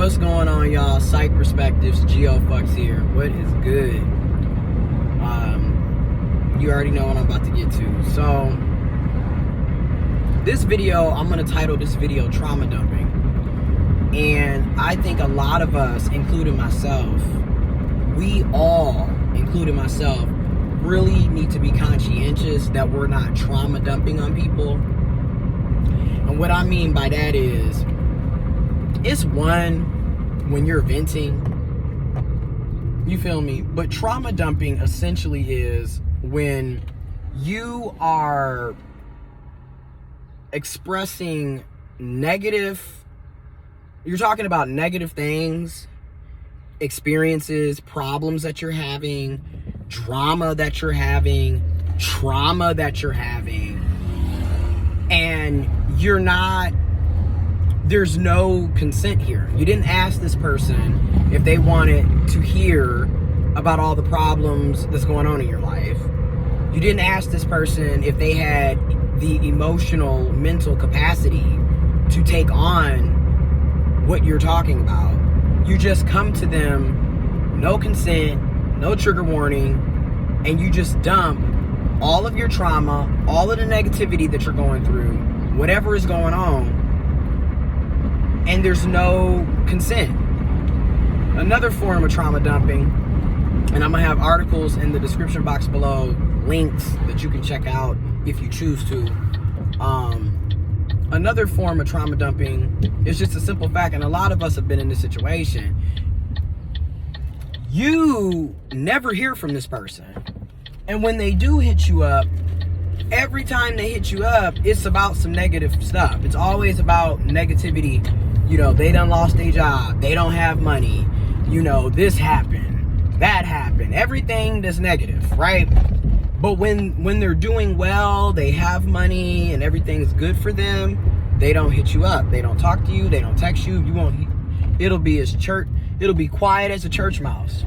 What's going on, y'all? Psych Perspectives, GeoFucks here. What is good? You already know what I'm about to get to. So, this video, I'm going to title this video Trauma Dumping. And I think a lot of us, including myself, we all, including myself, really need to be conscientious that we're not trauma dumping on people. And what I mean by that is, it's one, when you're venting, you feel me? But trauma dumping essentially is when you are expressing negative, you're talking about negative things, experiences, problems that you're having, drama that you're having, trauma that you're having, and you're not, there's no consent here. You didn't ask this person if they wanted to hear about all the problems that's going on in your life. You didn't ask this person if they had the emotional, mental capacity to take on what you're talking about. You just come to them, no consent, no trigger warning, and you just dump all of your trauma, all of the negativity that you're going through, whatever is going on, and there's no consent. Another form of trauma dumping, and I'm gonna have articles in the description box below, links that you can check out if you choose to. Another form of trauma dumping is just a simple fact, and a lot of us have been in this situation. You never hear from this person, and when they do hit you up, every time they hit you up, it's about some negative stuff. It's always about negativity. You know, they done lost their job, they don't have money, you know, this happened, that happened, everything that's negative, right? But when they're doing well, they have money and everything's good for them, they don't hit you up, they don't talk to you, they don't text you, it'll be quiet as a church mouse.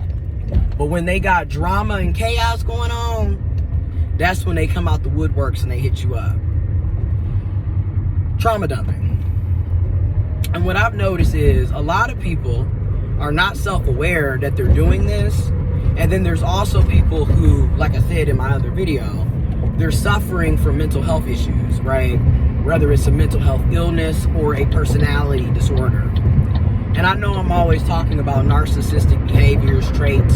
But when they got drama and chaos going on, that's when they come out the woodworks and they hit you up. Trauma dumping. And what I've noticed is a lot of people are not self-aware that they're doing this. And then there's also people who, like I said in my other video, they're suffering from mental health issues, right? Whether it's a mental health illness or a personality disorder. And I know I'm always talking about narcissistic behaviors, traits,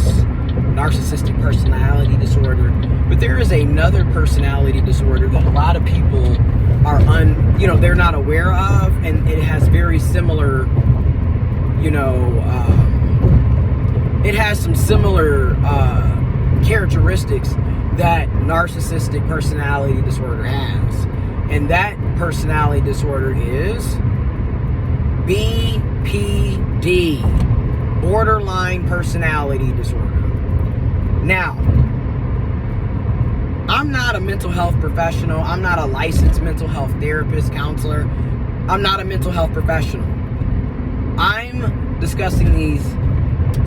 narcissistic personality disorder, but there is another personality disorder that a lot of people are they're not aware of, and it has very similar, it has some similar characteristics that narcissistic personality disorder has. And that personality disorder is BPD, borderline personality disorder. Now, I'm not a mental health professional. I'm not a licensed mental health therapist, counselor. I'm not a mental health professional. I'm discussing these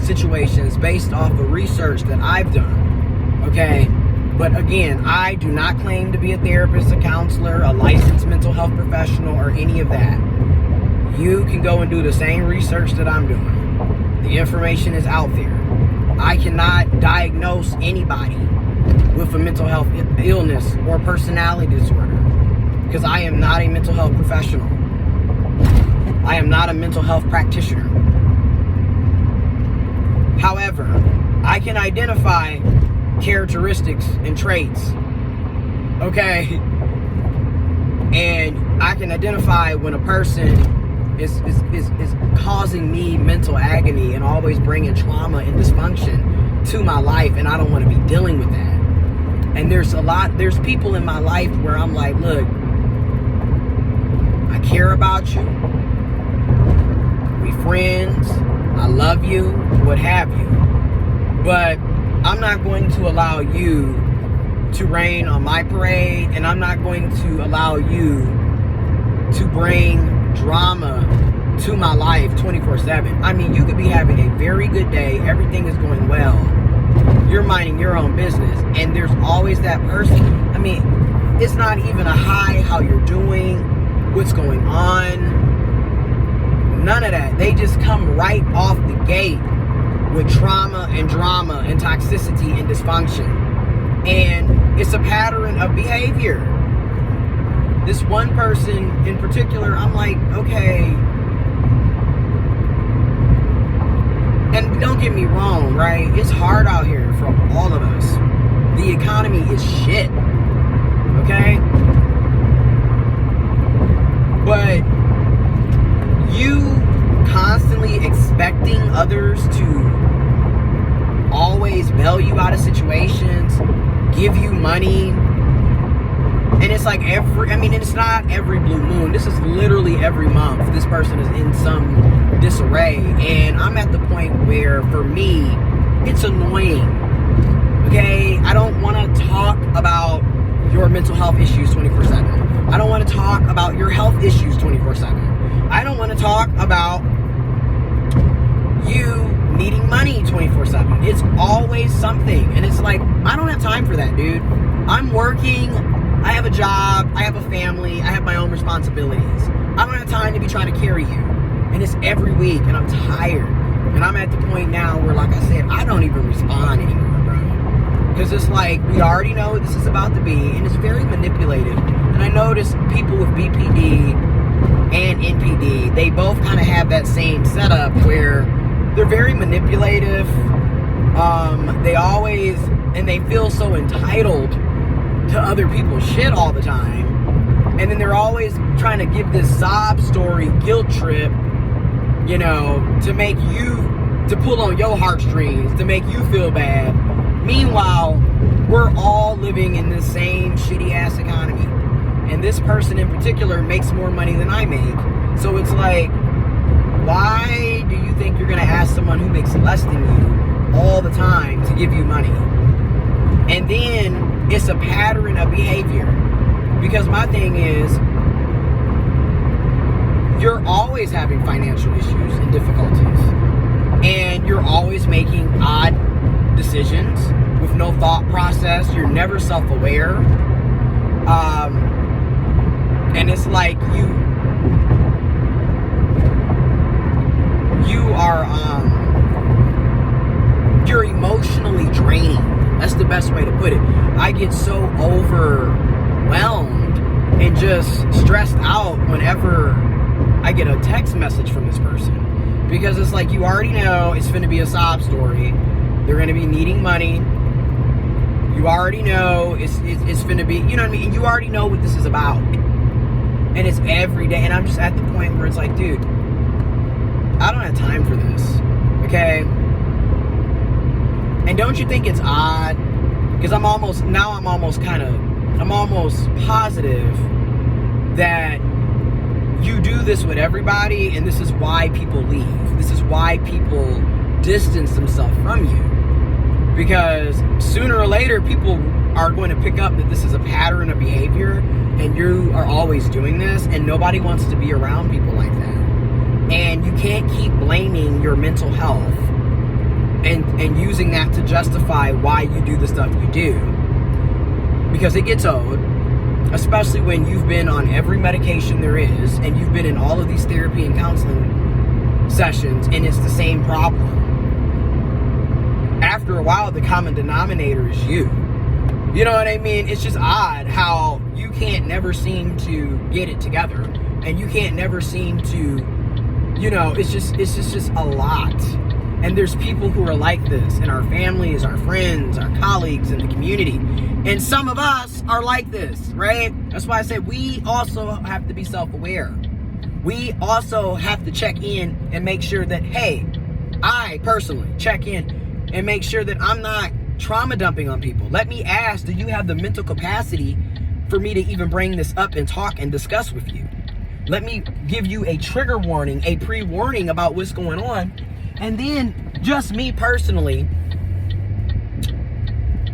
situations based off of research that I've done, okay? But again, I do not claim to be a therapist, a counselor, a licensed mental health professional, or any of that. You can go and do the same research that I'm doing. The information is out there. I cannot diagnose anybody with a mental health illness or personality disorder because I am not a mental health professional. I am not a mental health practitioner. However, I can identify characteristics and traits, okay? And I can identify when a person is causing me mental agony and always bringing trauma and dysfunction to my life, and I don't want to be dealing with that. And there's people in my life where I'm like, look, I care about you, we friends, I love you, what have you, but I'm not going to allow you to rain on my parade, and I'm not going to allow you to bring drama to my life 24/7. I mean, you could be having a very good day, everything is going well, you're minding your own business, and there's always that person. I mean, it's not even a hi, how you're doing, what's going on, None of that. They just come right off the gate with trauma and drama and toxicity and dysfunction. And it's a pattern of behavior. This one person in particular, I'm like, okay. And don't get me wrong, right? It's hard out here for all of us. The economy is shit. Okay? But you constantly expecting others to always bail you out of situations, give you money, and it's like it's not every blue moon. This is literally every month this person is in some disarray. And I'm at the point where, for me, it's annoying. Okay? I don't want to talk about your mental health issues 24/7. I don't want to talk about your health issues 24/7. I don't want to talk about you needing money 24/7. It's always something. And it's like, I don't have time for that, dude. I'm working. I have a job. I have a family. I have my own responsibilities. I don't have time to be trying to carry you. And it's every week, and I'm tired. And I'm at the point now where, like I said, I don't even respond anymore, bro. Because it's like, we already know what this is about to be, and it's very manipulative. And I notice people with BPD and NPD, they both kind of have that same setup where they're very manipulative. They always, and they feel so entitled to other people's shit all the time. And then they're always trying to give this sob story, guilt trip, you know, to make you, to pull on your heartstrings, to make you feel bad. Meanwhile, we're all living in the same shitty ass economy. And this person in particular makes more money than I make. So it's like, why do you think you're going to ask someone who makes less than you all the time to give you money? And then it's a pattern of behavior. Because my thing is, you're always having financial issues and difficulties. And you're always making odd decisions with no thought process. You're never self-aware. And it's like you are, you're emotionally draining. That's the best way to put it. I get so overwhelmed and just stressed out whenever I get a text message from this person. Because it's like, you already know it's going to be a sob story. They're going to be needing money. You already know it's going to be, you know what I mean? And you already know what this is about. And it's every day. And I'm just at the point where it's like, dude, I don't have time for this. Okay? And don't you think it's odd? Because I'm almost positive that you do this with everybody, and this is why people leave. This is why people distance themselves from you. Because sooner or later, people are going to pick up that this is a pattern of behavior, and you are always doing this, and nobody wants to be around people like that. And you can't keep blaming your mental health and using that to justify why you do the stuff you do. Because it gets old, especially when you've been on every medication there is, and you've been in all of these therapy and counseling sessions, and it's the same problem. After a while, the common denominator is you. You know what I mean? It's just odd how you can't never seem to get it together, and you can't never seem to, you know, it's just a lot. And there's people who are like this in our families, our friends, our colleagues in the community. And some of us are like this, right? That's why I said we also have to be self-aware. We also have to check in and make sure that, hey, I personally check in and make sure that I'm not trauma dumping on people. Let me ask, do you have the mental capacity for me to even bring this up and talk and discuss with you? Let me give you a trigger warning, a pre-warning about what's going on. And then, just me personally,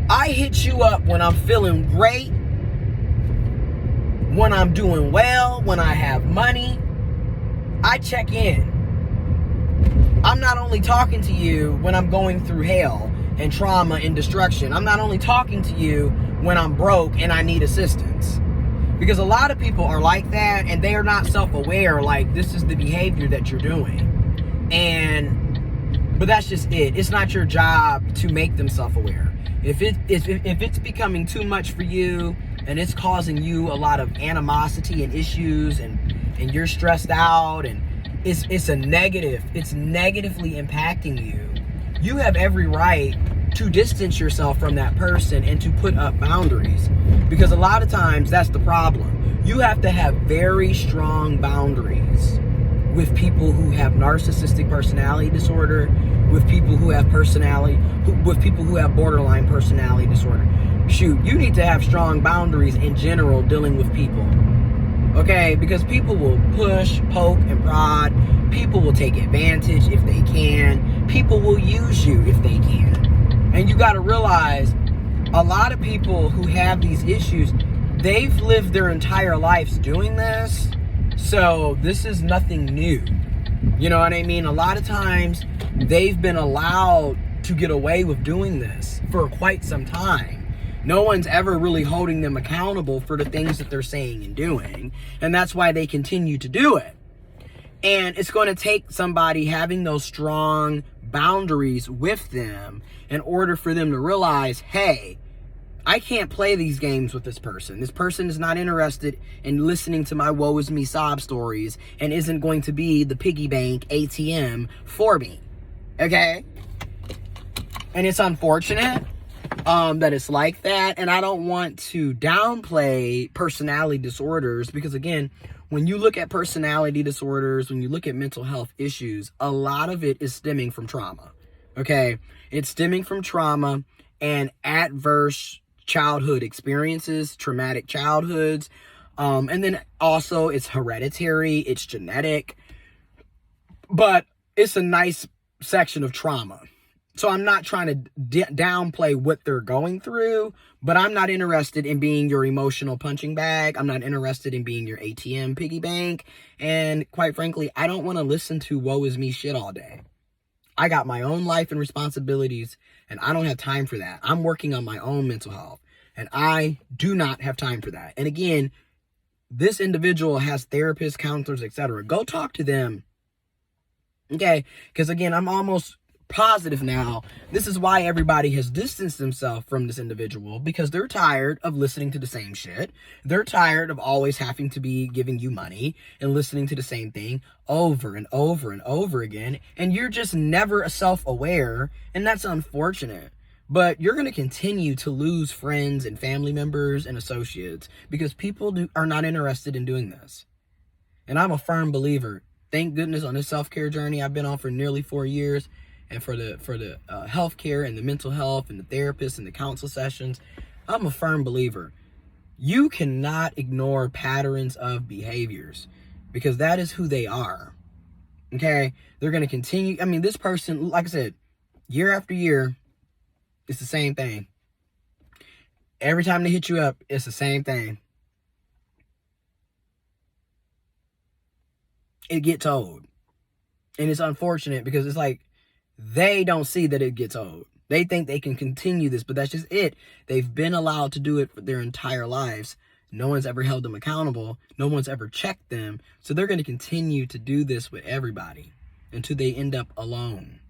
I hit you up when I'm feeling great, when I'm doing well, when I have money. I check in. I'm not only talking to you when I'm going through hell and trauma and destruction. I'm not only talking to you when I'm broke and I need assistance. Because a lot of people are like that, and they are not self-aware, like, this is the behavior that you're doing. But that's just it. It's not your job to make them self-aware. If it's becoming too much for you, and it's causing you a lot of animosity and issues, and you're stressed out, and it's a negative, it's negatively impacting you, you have every right to distance yourself from that person and to put up boundaries. Because a lot of times that's the problem. You have to have very strong boundaries with people who have narcissistic personality disorder, with people who have with people who have borderline personality disorder. Shoot, you need to have strong boundaries in general dealing with people. Okay? Because people will push, poke, and prod. People will take advantage if they can. People will use you if they can. And you got to realize, a lot of people who have these issues, they've lived their entire lives doing this. So this is nothing new. You know what I mean? A lot of times they've been allowed to get away with doing this for quite some time. No one's ever really holding them accountable for the things that they're saying and doing. And that's why they continue to do it. And it's going to take somebody having those strong boundaries with them in order for them to realize, hey, I can't play these games with this person. This person is not interested in listening to my woe is me sob stories and isn't going to be the piggy bank ATM for me. Okay? And it's unfortunate that it's like that. And I don't want to downplay personality disorders because, again, when you look at personality disorders, when you look at mental health issues, a lot of it is stemming from trauma. Okay? It's stemming from trauma and adverse childhood experiences, traumatic childhoods. And then also it's hereditary, it's genetic. But it's a nice section of trauma. So I'm not trying to downplay what they're going through, but I'm not interested in being your emotional punching bag. I'm not interested in being your ATM piggy bank. And quite frankly, I don't want to listen to woe is me shit all day. I got my own life and responsibilities, and I don't have time for that. I'm working on my own mental health, and I do not have time for that. And again, this individual has therapists, counselors, etc. Go talk to them. Okay? Because again, I'm almost positive now, this is why everybody has distanced themselves from this individual, because they're tired of listening to the same shit. They're tired of always having to be giving you money and listening to the same thing over and over and over again, and you're just never self-aware, and that's unfortunate. But you're going to continue to lose friends and family members and associates because people are not interested in doing this. And I'm a firm believer, thank goodness, on this self-care journey I've been on for nearly 4 years, and for the healthcare and the mental health and the therapists and the counsel sessions, I'm a firm believer. You cannot ignore patterns of behaviors because that is who they are. Okay? They're going to continue. I mean, this person, like I said, year after year, it's the same thing. Every time they hit you up, it's the same thing. It gets old. And it's unfortunate because it's like, they don't see that it gets old. They think they can continue this, but that's just it. They've been allowed to do it for their entire lives. No one's ever held them accountable. No one's ever checked them. So they're going to continue to do this with everybody until they end up alone.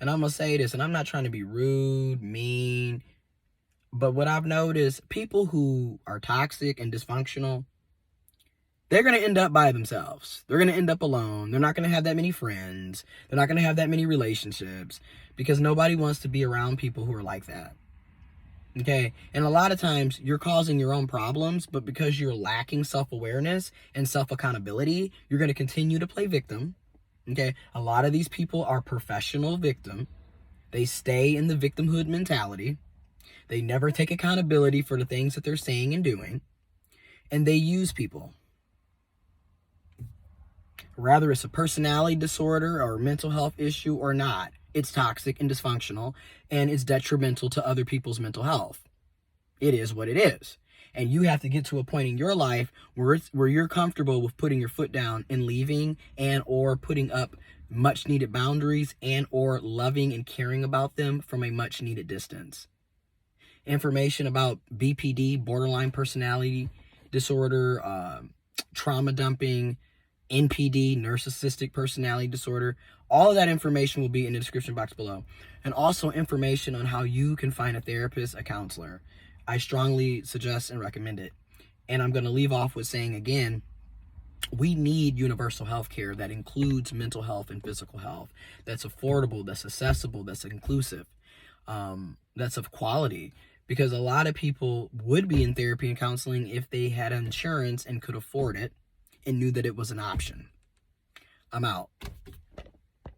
And I'm going to say this, and I'm not trying to be rude, mean, but what I've noticed, people who are toxic and dysfunctional, they're going to end up by themselves. They're going to end up alone. They're not going to have that many friends. They're not going to have that many relationships because nobody wants to be around people who are like that. Okay? And a lot of times you're causing your own problems, but because you're lacking self-awareness and self-accountability, you're going to continue to play victim. Okay? A lot of these people are professional victim. They stay in the victimhood mentality. They never take accountability for the things that they're saying and doing. And they use people. Whether it's a personality disorder or a mental health issue or not, it's toxic and dysfunctional, and it's detrimental to other people's mental health. It is what it is. And you have to get to a point in your life where you're comfortable with putting your foot down and leaving, and or putting up much needed boundaries, and or loving and caring about them from a much needed distance. Information about BPD, borderline personality disorder, trauma dumping, NPD, narcissistic personality disorder. All of that information will be in the description box below. And also information on how you can find a therapist, a counselor. I strongly suggest and recommend it. And I'm going to leave off with saying again, we need universal health care that includes mental health and physical health, that's affordable, that's accessible, that's inclusive, that's of quality. Because a lot of people would be in therapy and counseling if they had insurance and could afford it and knew that it was an option. I'm out.